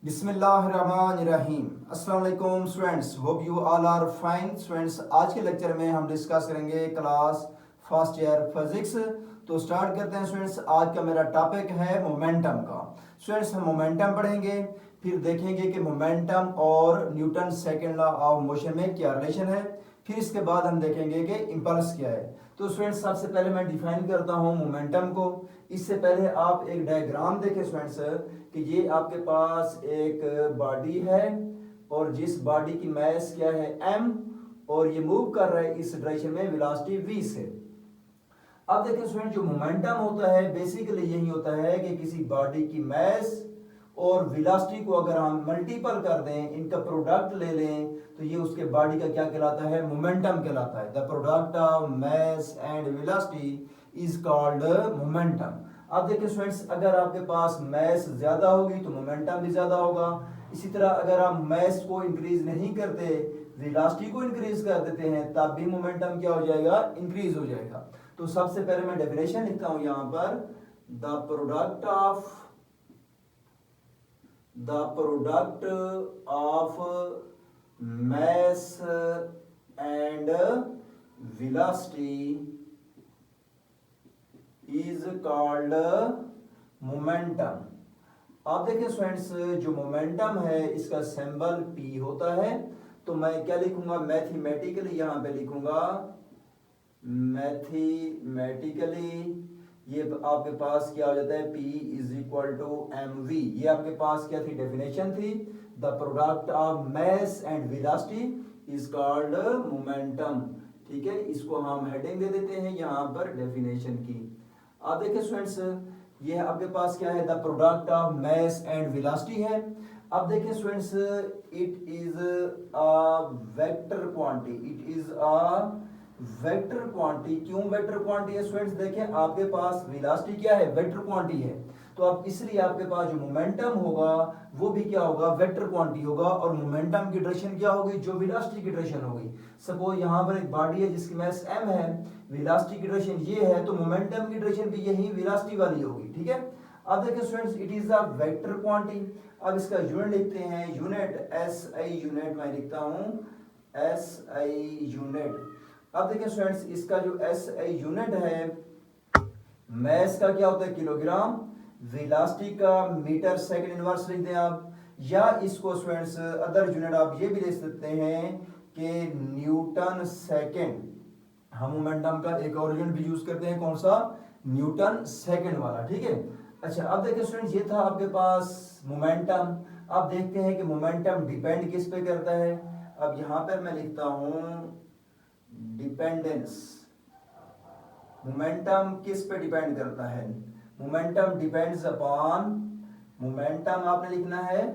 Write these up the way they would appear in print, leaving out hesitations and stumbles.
बिस्मिल्लाहिर्रहमानिर्रहीम। अस्सलाम वालेकुम students, hope you all are fine. Students, आज के लेक्चर में हम डिस्कस करेंगे क्लास फर्स्ट ईयर फिजिक्स। तो स्टार्ट करते हैं स्टूडेंट्स। आज का मेरा टॉपिक है मोमेंटम का। स्टूडेंट्स, हम मोमेंटम पढ़ेंगे, फिर देखेंगे कि मोमेंटम और Newton second law of motion में क्या रिलेशन है। फिर इसके बाद हम देखेंगे कि इम्पल्स क्या है। तो स्टूडेंट्स, सबसे पहले मैं डिफाइन करता हूँ मोमेंटम को। इससे पहले आप एक डायग्राम देखें स्टूडेंट्स कि ये आपके पास एक बॉडी है और जिस बॉडी की मास क्या है m, और ये मूव कर रहा है इस डायरेक्शन में वेलोसिटी v से। अब देखिए स्टूडेंट, जो मोमेंटम होता है बेसिकली यही होता है कि किसी बॉडी की मास और वेलोसिटी को अगर हम मल्टीपल कर दें, इनका प्रोडक्ट ले लें, तो ये उसके बॉडी का क्या कहलाता है? मोमेंटम कहलाता है। The product of mass and velocity is called momentum. अब देखिए स्टूडेंट्स, अगर आपके पास मास ज्यादा होगी तो मोमेंटम भी ज्यादा होगा। इसी तरह अगर आप मास को इंक्रीज नहीं करते, वेलोसिटी को इंक्रीज कर देते हैं, तब भी मोमेंटम क्या हो जाएगा? इंक्रीज हो जाएगा। तो सबसे पहले मैं डेफिनेशन लिखता हूं यहां पर, the product of mass and velocity is called momentum। आप देखिए स्टूडेंट्स, जो मोमेंटम है इसका सिंबल P होता है। तो मैं क्या लिखूंगा? मैथमेटिकली यहां पे लिखूंगा, मैथमेटिकली ये आपके पास क्या हो जाता है? P is equal to mv। ये आपके पास क्या थी? डेफिनेशन थी। The product of mass and velocity is called momentum. ठीक है, इसको हम हेडिंग दे देते हैं यहां पर डेफिनेशन की। आप देखिए स्टूडेंट्स, ये आपके पास क्या है? The product of mass and velocity है। अब देखिए students, it is a vector quantity. It is a vector quantity. क्यों वेक्टर क्वांटिटी है स्टूडेंट्स? देखें, आपके पास वेलोसिटी क्या है? वेक्टर क्वांटिटी है। तो अब इसलिए आपके पास जो मोमेंटम होगा वो भी क्या होगा? वेक्टर क्वांटिटी होगा। और मोमेंटम की डायरेक्शन क्या होगी? जो वेलोसिटी की डायरेक्शन होगी। सपोज यहां पर एक बॉडी है जिसकी मास m है, वेलोसिटी की डायरेक्शन ये है, तो मोमेंटम की डायरेक्शन भी यही वेलोसिटी वाली होगी। ठीक है। अब देखिए students, it is a vector quantity. अब इसका यूनिट लिखते हैं, यूनिट SI यूनिट मैं लिखता हूं, SI यूनिट। अब देखिए स्टूडेंट्स, इसका जो SI यूनिट है, मास का क्या होता है? किलोग्राम। वेलोसिटी का मीटर सेकंड इनवर्स लिख दें आप। या इसको स्टूडेंट्स अदर यूनिट आप ये भी लिख सकते हैं कि न्यूटन सेकंड। हम मोमेंटम का एक और यूनिट भी यूज करते हैं, कौन सा? न्यूटन सेकंड वाला। ठीक है। अच्छा, अब देखिए स्टूडेंट्स, ये था आपके पास मोमेंटम। अब देखते हैं कि मोमेंटम डिपेंड किस पे करता है। अब यहां पर मैं लिखता हूं डिपेंडेंस। मोमेंटम किस पे डिपेंड करता है? मोमेंटम डिपेंड्स अपॉन, मोमेंटम आपने लिखना है,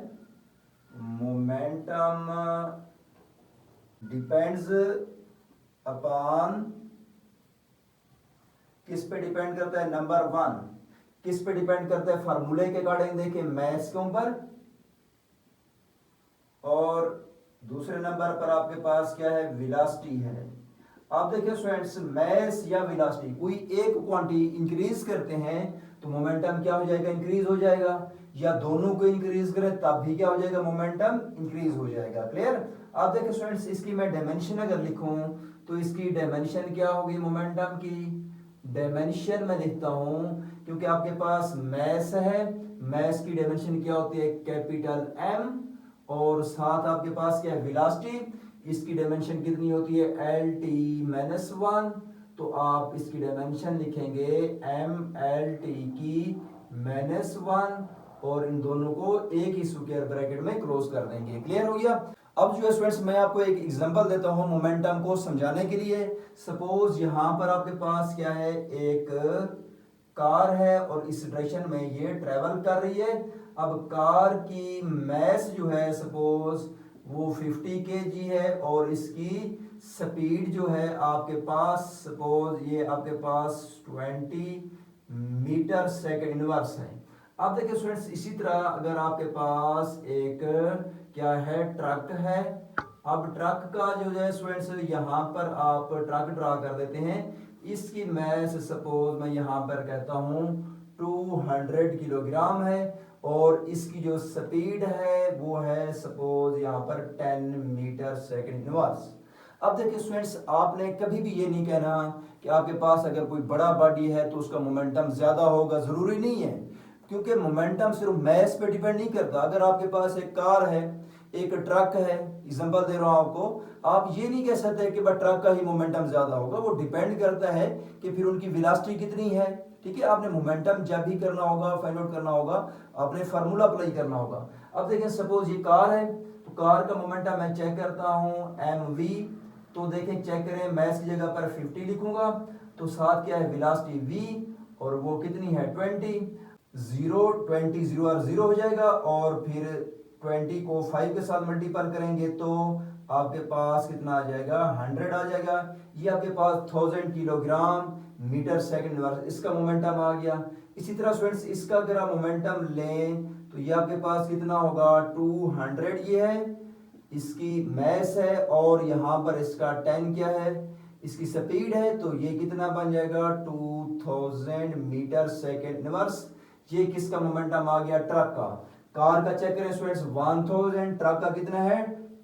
मोमेंटम डिपेंड्स अपॉन, किस पे डिपेंड करता है? नंबर 1 किस पे डिपेंड करता है? फार्मूले के अकॉर्डिंग देखिए, मास के ऊपर। और दूसरे नंबर पर आपके पास क्या है? वेलोसिटी है। आप देखिए स्टूडेंट्स, मास या वेलोसिटी कोई एक क्वांटिटी इंक्रीज करते हैं तो मोमेंटम क्या हो जाएगा? इंक्रीज हो जाएगा। या दोनों को इंक्रीज करें तब भी क्या हो जाएगा? मोमेंटम इंक्रीज हो जाएगा। क्लियर? आप देखिए स्टूडेंट्स, इसकी मैं डायमेंशन अगर लिखूं तो इसकी डायमेंशन क्या होगी? मोमेंटम की डायमेंशन मैं लिखता हूं, क्योंकि आपके पास मास है, मास की डायमेंशन क्या होती है? Capital M। और साथ आपके पास क्या है? वेलोसिटी। इसकी डायमेंशन कितनी होती है? LT-1। तो आप इसकी डायमेंशन लिखेंगे MLT की -1, और इन दोनों को एक ही स्क्वायर ब्रैकेट में क्रॉस कर देंगे। क्लियर हो गया? अब जो है स्टूडेंट्स, मैं आपको एक एग्जांपल देता हूं मोमेंटम को समझाने के लिए। सपोज यहां पर आपके पास क्या है? एक कार है और इस डायरेक्शन में ये ट्रेवल कर रही है। अब कार की मास जो है सपोज वो 50 kg है, और इसकी स्पीड जो है आपके पास, सपोज ये आपके पास 20 मीटर सेकंड इनवर्स है। अब देखिए स्टूडेंट्स, इसी तरह अगर आपके पास एक क्या है? ट्रक है। अब ट्रक का जो है स्टूडेंट्स, यहां पर आप ट्रक ड्रा कर देते हैं। इसकी मास सपोज मैं यहां पर कहता हूं 200 किलोग्राम है, और इसकी जो स्पीड है वो है सपोज यहाँ पर 10 मीटर सेकंड इनवर्स। अब देखिए स्टूडेंट्स, आपने कभी भी ये नहीं कहना कि आपके पास अगर कोई बड़ा बॉडी है तो उसका मोमेंटम ज़्यादा होगा, ज़रूरी नहीं है, क्योंकि मोमेंटम सिर्फ मैस पे डिपेंड नहीं करता। अगर आपके पास एक कार है, एक ट्रक है, एग्जांपल दे रहा हूँ आपको, आप ये नहीं कह सकते कि बस ट्रक का ही मोमेंटम ज़्यादा होगा, वो डिपेंड करता है कि फिर उनकी वेलोसिटी कितनी है। ठीक है, आपने मोमेंटम जब भी करना होगा, फाइंड आउट करना होगा, आपने फार्मूला अप्लाई करना होगा। अब देखिए सपोज ये कार है, तो कार का मोमेंटम मैं चेक करता हूँ mv, तो देखें चेक करें, मैं इस जगह पर 50 लिखूंगा, तो साथ क्या है वेलोसिटी v, और वो कितनी है 20, 0 और 0 हो जाएगा, और फिर 20 को 5 के साथ मल्टीपल करेंगे तो आपके पास कितना आ जाएगा 100 आ जाएगा। ये आपके पास 1000 किलोग्राम मीटर सेकंड, इसका मोमेंटम आ गया। इसी तरह स्टूडेंट्स इसका अगर आप मोमेंटम लें तो ये आपके पास कितना होगा 200, ये है इसकी मैस है, और यहाँ पर इसका 10 क्या है, इसकी स्पीड है, तो ये कितना बन जाएगा 2000 मीटर सेकेंड इनवर्स। ये किसका मोमेंटम आ गया, ट्रक का। कार का चेक करें स्टूडेंट्स 1000, ट्रक का कितना है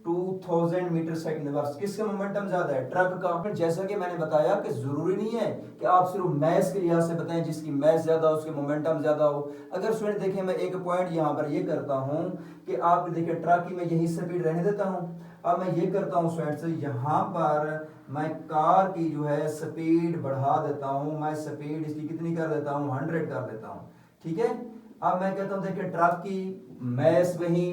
2000 मीटर सेकंड इनवर्स। किसका मोमेंटम ज्यादा है, ट्रक का। जैसा कि मैंने बताया कि जरूरी नहीं है कि आप सिर्फ मैस के लिहाज से बताएं, जिसकी मैस ज्यादा हो उसके मोमेंटम ज्यादा हो। अगर स्टूडेंट देखें, मैं एक पॉइंट यहाँ पर ये करता हूँ कि आप देखिए ट्रक की मैं यही स्पीड रहने देता हूँ। अब मैं ये करता हूँ स्टूडेंट्स, यहाँ पर मैं कार की जो है स्पीड बढ़ा देता हूँ, मैं स्पीड इसकी कितनी कर देता हूँ 100 कर देता हूँ। ठीक है, अब मैं कहता हूँ देखिए ट्रक की मैस वही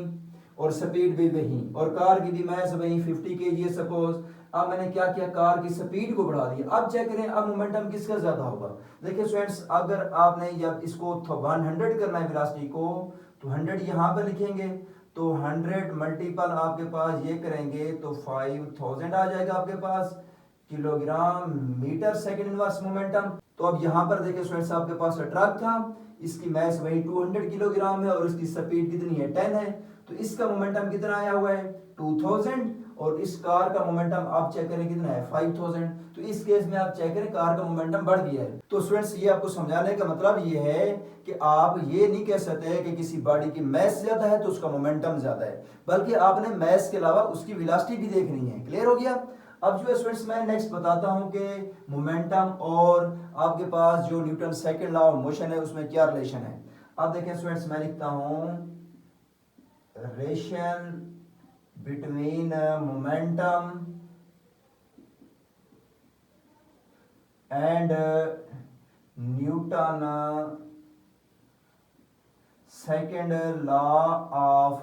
और स्पीड भी वही, और कार की भी मैस वही 50 kg सपोज। अब मैंने क्या किया, कार की स्पीड को बढ़ा दिया। अब चेक करें अब मोमेंटम किसका ज्यादा होगा। देखिए स्टूडेंट्स, अगर आपने जब इसको 100 करना है वेलोसिटी को, तो 100 यहाँ पर लिखेंगे, तो 100 मल्टीपल आपके पास ये करेंगे तो 5000 आ जाएगा आपके पास kilogram metre second inverse momentum. तो अब यहाँ पर देखिए स्टूडेंट्स, आपके पास ट्रक था, इसकी मैस वही 200 किलोग्राम है और इसकी स्पीड कितनी है 10 है, तो इसका मोमेंटम कितना आया हुआ है 2000, और इस कार का मोमेंटम आप चेक करें कितना है 5000। तो इस केस में आप चेक करें कार का मोमेंटम बढ़ गया है। तो स्टूडेंट्स ये आपको समझाने का मतलब ये है कि आप ये नहीं कह सकते कि किसी बॉडी की मैस ज्यादा है तो उसका मोमेंटम ज्यादा है, बल्कि आपने मैस के अलावा उसकी वेलोसिटी भी देखनी है। क्लियर हो गया। अब जो है स्टूडेंट्स मैं नेक्स्ट बताता हूं कि मोमेंटम और आपके पास जो Newton second law of motion है उसमें क्या रिलेशन है। अब देखें स्टूडेंट्स, मैं लिखता हूं relation between momentum and Newton second law of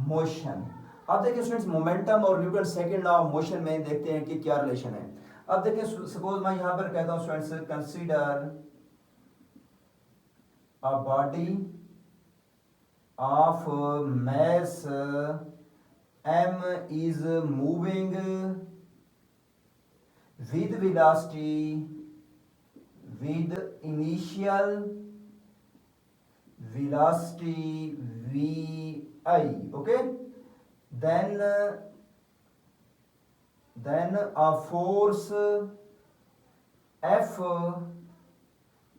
motion. अब देखिए स्टूडेंट्स, मोमेंटम और Newton second law of motion में देखते हैं कि क्या रिलेशन है। अब देखिए सपोज मैं यहां पर कहता हूं students, consider a body of mass m is moving with velocity with initial velocity vi, okay, then a force f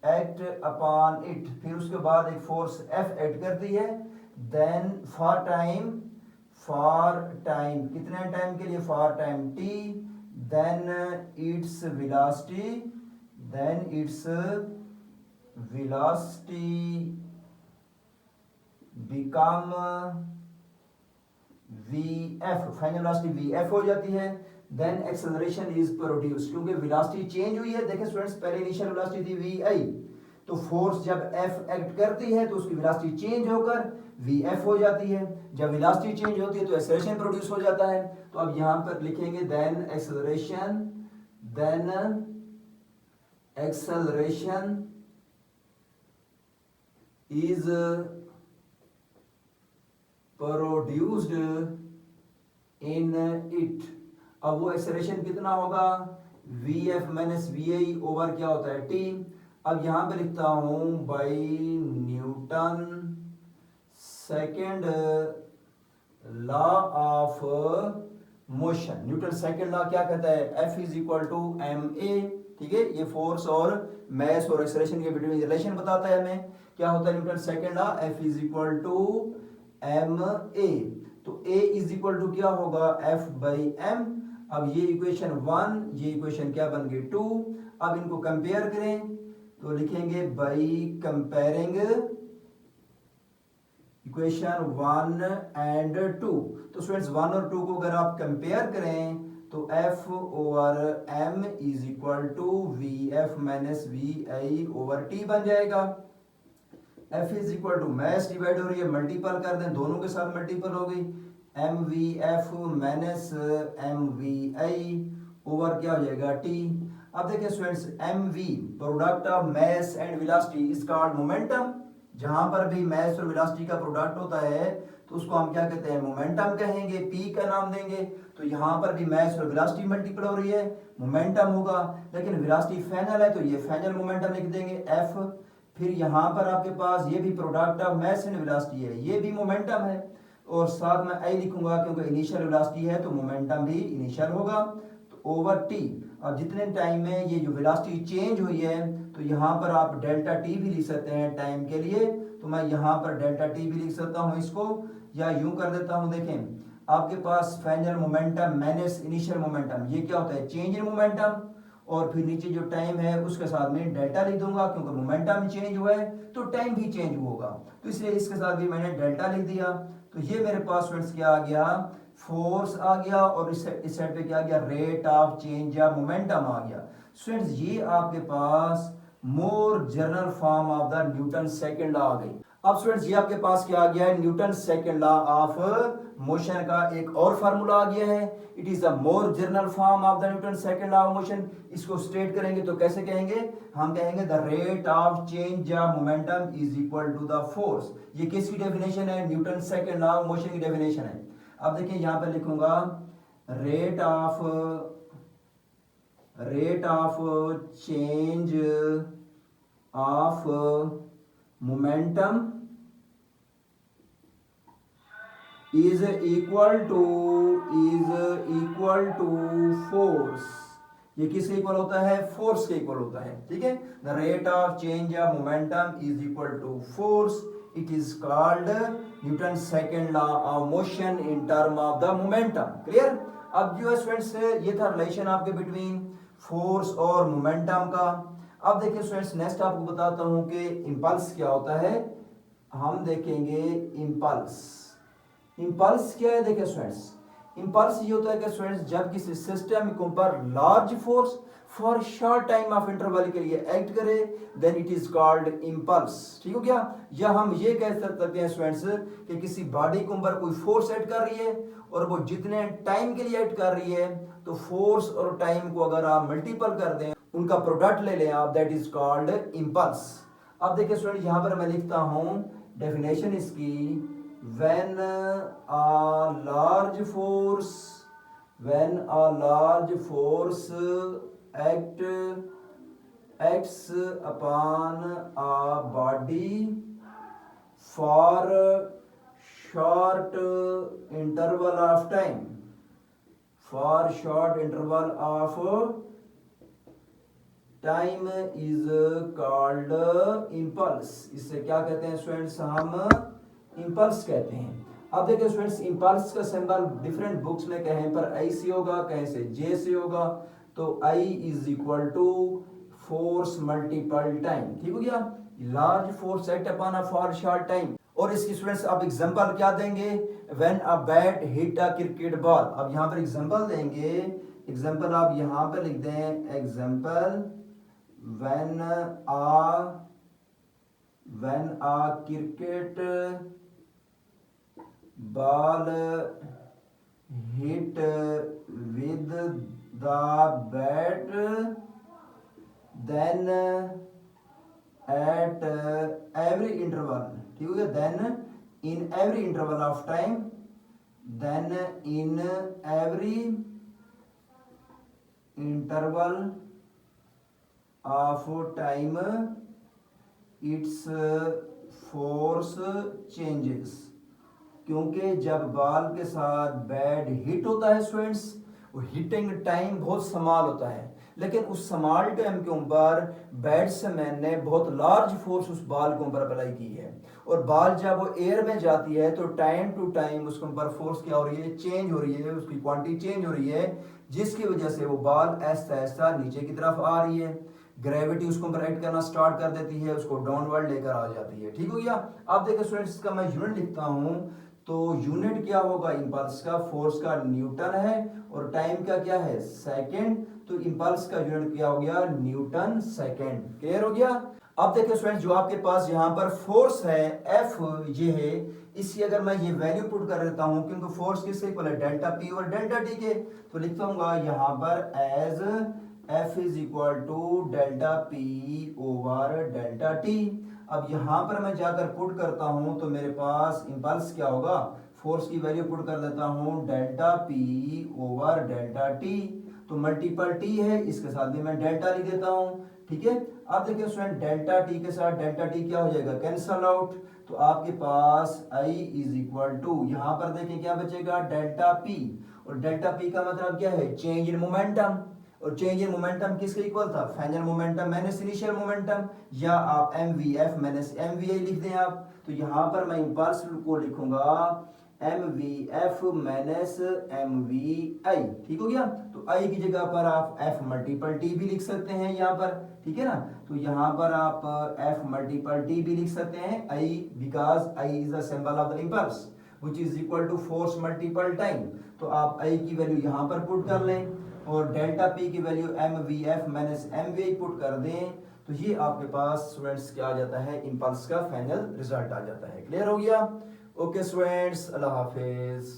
act upon it, फिर उसके बाद एक फोर्स एफ एक्ट करती है, देन फॉर टाइम कितने टाइम के लिए, for time T, then its velocity become V F, final velocity V F हो जाती है। देन एक्सेलरेशन इज प्रोड्यूस्ड, क्योंकि वेलोसिटी चेंज हुई है। देखिए स्टूडेंट्स, पहले इनिशियल वेलोसिटी थी वी आई, तो फोर्स जब एफ एक्ट करती है तो उसकी वेलोसिटी चेंज होकर वी एफ हो जाती है। जब वेलोसिटी चेंज होती है तो एक्सेलरेशन प्रोड्यूस हो जाता है। तो अब यहां पर लिखेंगे then acceleration is produced in it. अब वो एक्सेलरेशन कितना होगा, V F minus V I over क्या होता है टी। अब यहां पे लिखता हूं by Newton second law of motion. Newton second law क्या कहता है, F is equal to M A. ठीक है, ये फोर्स और मैस और एक्सेलरेशन के बिटवीन रिलेशन बताता है हमें क्या होता है Newton second law, F is equal to ma। तो A इज इक्वल टू क्या होगा, F बाई m। अब ये इक्वेशन 1, ये इक्वेशन क्या बन गई 2। अब इनको कंपेयर करें तो लिखेंगे बाई कंपेयरिंग इक्वेशन 1 एंड 2। तो स्टूडेंट्स 1 और 2 को अगर आप कंपेयर करें तो F over m is equal to V F minus V I over T बन जाएगा। F is equal to mass divide हो रही है, मल्टीपल कर दें, दोनों के साथ मल्टीपल हो गई, M V F minus M we I over क्या हो जाएगा टी। अब देखिए students, M V product of mass and velocity is called momentum. जहां पर भी मैस और वेलोसिटी का प्रोडक्ट होता है तो उसको हम क्या कहते हैं, मोमेंटम कहेंगे, पी का नाम देंगे। तो यहाँ पर भी मैस और वेलोसिटी मल्टीपल हो रही है, मोमेंटम होगा। लेकिन वेलोसिटी फाइनल है तो ये फाइनल मोमेंटम लिख देंगे एफ। फिर यहाँ पर आपके पास ये भी product of mass and velocity है, ये भी मोमेंटम है, और साथ में आई लिखूंगा क्योंकि इनिशियल वेलोसिटी है तो मोमेंटम भी इनिशियल होगा। तो ओवर टी, अब जितने टाइम में ये जो वेलोसिटी चेंज हुई है तो यहाँ पर आप डेल्टा टी भी लिख सकते हैं टाइम के लिए। तो मैं यहाँ पर डेल्टा टी भी लिख सकता हूँ इसको, या यूं कर देता हूँ। देखें आपके पास final momentum minus initial momentum, ये क्या होता है चेंज इन मोमेंटम, और फिर नीचे जो टाइम है उसके साथ में डेल्टा लिख दूंगा क्योंकि मोमेंटम चेंज हुआ है तो टाइम भी चेंज होगा, तो इसलिए इसके साथ भी मैंने डेल्टा लिख दिया। तो ये मेरे पास स्टूडेंट्स क्या आ गया, फोर्स आ गया, और इस साइड पे क्या आ गया, रेट ऑफ चेंज या मोमेंटम आ गया। स्टूडेंट्स ये आपके पास more general form of the Newton second law आ गई। अब स्टूडेंट्स ये आपके पास क्या आ गया है, Newton second law of motion का एक और फार्मूला आ गया है। It is the more general form of the Newton second law of motion. इसको स्टेट करेंगे तो कैसे कहेंगे, हम कहेंगे द रेट ऑफ चेंज या momentum is equal to the force. ये किसकी डेफिनेशन है, Newton second law of motion की डेफिनेशन है। अब देखिए यहां पर लिखूंगा rate of change of momentum is equal to force. ये किसके इक्वल होता है, फोर्स के इक्वल होता है, ठीक है। The rate of change of momentum is equal to force. It is called Newton second law of motion in term of the momentum. Clear. अब जो स्टूडेंट्स ये था रिलेशन आपके बिटवीन फोर्स और मोमेंटम का। अब देखिए स्टूडेंट्स नेक्स्ट आपको बताता हूं कि इंपल्स क्या होता है। हम देखेंगे इंपल्स क्या है। देखिए स्टूडेंट्स, इंपल्स ये होता है कि स्टूडेंट्स जब किसी सिस्टम के ऊपर large force for short time of interval के लिए एक्ट करे then it is called impulse. ठीक हो गया। या हम ये कह सकते हैं स्टूडेंट्स कि किसी बॉडी के ऊपर कोई फोर्स एक्ट कर रही है और वो जितने टाइम के लिए एक्ट कर रही है तो फोर्स और टाइम को अगर आप मल्टीपल कर दें, उनका प्रोडक्ट ले लें आप, दैट इज कॉल्ड इंपल्स। अब देखिए स्टूडेंट यहां पर मैं लिखता हूं डेफिनेशन इसकी, when a large force acts upon a body for short interval of time, is called impulse। इससे क्या कहते हैं स्टूडेंट्स, हम इंपल्स कहते हैं। अब देखिए स्टूडेंट्स इंपल्स का सिंबल डिफरेंट बुक्स में कहीं पर आई से होगा, कहीं से जे से होगा। तो I is equal to force multiple time. ठीक हो गया, large force act upon a for short time. और इसकी स्टूडेंट्स अब एग्जांपल क्या देंगे, when a bat hit a cricket ball. अब यहां पर एग्जांपल देंगे, एग्जांपल आप यहां पर लिख दें, example when a cricket ball hit with the bat, then at every interval, ठीक है, then in every interval of time, then in every interval of time its force changes। क्योंकि जब बॉल के साथ बैट हिट होता है students, वो hitting time बहुत स्मॉल होता है, लेकिन उस स्मॉल टाइम के ऊपर बैट्समैन ने बहुत लार्ज फोर्स उस बॉल के ऊपर अप्लाई की है, और बॉल जब वो एयर में जाती है तो टाइम टू टाइम उसके ऊपर फोर्स क्या हो रही है, चेंज हो रही है, उसकी क्वांटिटी चेंज हो रही है, जिसकी वजह से वो बॉल ऐसा ऐसा नीचे की तरफ आ रही है, ग्रेविटी उसको ऊपर एक्ट करना स्टार्ट कर देती है, उसको डाउनवर्ड लेकर आ जाती है। ठीक हो गया। अब देखिए स्टूडेंट्स, इसका मैं यूनिट लिखता हूं, तो यूनिट क्या होगा, इंपल्स का, फोर्स का न्यूटन है, और टाइम का क्या है, सेकंड, तो इंपल्स का यूनिट क्या हो गया, न्यूटन सेकंड। क्लियर हो गया। अब देखिए स्टूडेंट्स, जो आपके पास यहाँ पर फोर्स है एफ, ये है, इसकी अगर मैं ये वैल्यू पुट कर देता हूं, क्योंकि फोर्स किससे इक्वल है, डेल्टा पी और डेल्टा टी के, तो लिखता हूँ यहाँ पर as F is equal to delta P over delta T. अब यहां पर मैं जाकर पुट करता हूं तो मेरे पास इंपल्स क्या होगा, फोर्स की वैल्यू पुट कर देता हूं delta P over delta T, तो मल्टीपल टी है, इसके साथ भी मैं डेल्टा लिख देता हूं। ठीक है। अब देखिए स्टूडेंट, डेल्टा टी के साथ डेल्टा टी क्या हो जाएगा, कैंसल आउट, तो आपके पास आई इज इक्वल टू, यहां पर देखिए क्या बचेगा, डेल्टा पी, और डेल्टा पी का मतलब क्या है, चेंज इन मोमेंटम, और चेंज इन मोमेंटम किसके इक्वल था, final momentum minus initial momentum, या आप m V F minus M we i लिख दें आप, तो यहां पर मैं इंपल्स को लिखूंगा m V F minus M we i. ठीक हो गया। तो आई की जगह पर आप एफ मल्टीपल टी भी लिख सकते हैं यहाँ पर, ठीक है ना, तो यहाँ पर आप एफ मल्टीपल टी भी लिख सकते हैं, I, because I is the symbol of the impulse which is equal to force multiple time, तो आप आई की वैल्यू यहाँ पर पुट कर लें, और डेल्टा पी की value M V F minus M we I put कर दें, तो ये आपके पास स्टूडेंट्स क्या आ जाता है, इंपल्स का फाइनल रिजल्ट आ जाता है। क्लियर हो गया। ओके स्टूडेंट्स, अल्लाह हाफिज।